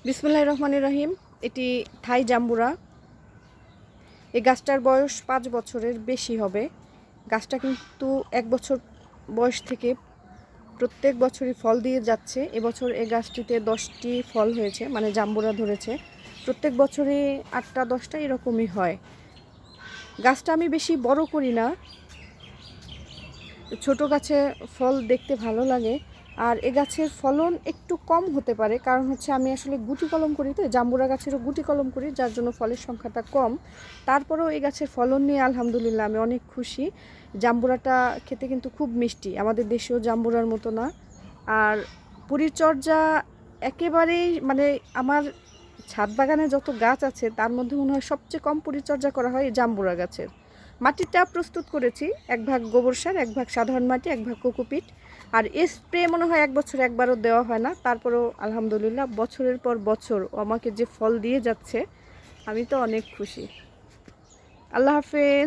বিসমিল্লাহির রহমানির রহিম। এটি থাই জাম্বুরা। এই গাছটার বয়স 5 বছরের বেশি হবে। গাছটা কিন্তু 1 বছর বয়স থেকে প্রত্যেক বছরই ফল দিয়ে যাচ্ছে। এবছর এই গাছটিতে 10টি ফল হয়েছে, মানে জাম্বুরা ধরেছে। প্রত্যেক বছরই 8টা 10টা এরকমই হয়। গাছটা আমি বেশি বড় করি না, ছোট গাছে ফল দেখতে ভালো লাগে। আর এ গাছের ফলন একটু কম হতে পারে, কারণ হচ্ছে আমি আসলে গুটি কলম করি, তো জাম্বুরা গাছেরও গুটি কলম করি, যার জন্য ফলের সংখ্যাটা কম। তারপরেও এই গাছের ফলন নিয়ে আলহামদুলিল্লাহ আমি অনেক খুশি। জাম্বুরাটা খেতে কিন্তু খুব মিষ্টি, আমাদের দেশীয় জাম্বুরার মতো না। আর পরিচর্যা একেবারেই, মানে আমার ছাদ বাগানে যত গাছ আছে তার মধ্যে মনে হয় সবচেয়ে কম পরিচর্যা করা হয় এই জাম্বুরা গাছের। মাটিটা প্রস্তুত করেছি, 1 ভাগ গোবর সার, 1 ভাগ সাধারণ মাটি, 1 ভাগ কোকোপিট। আর স্প্রে মনে হয় 1 বছর একবারও দেওয়া হয় না। তারপরেও আলহামদুলিল্লাহ বছরের পর বছর আমাকে যে ফল দিয়ে যাচ্ছে, আমি তো অনেক খুশি। আল্লাহ হাফেজ।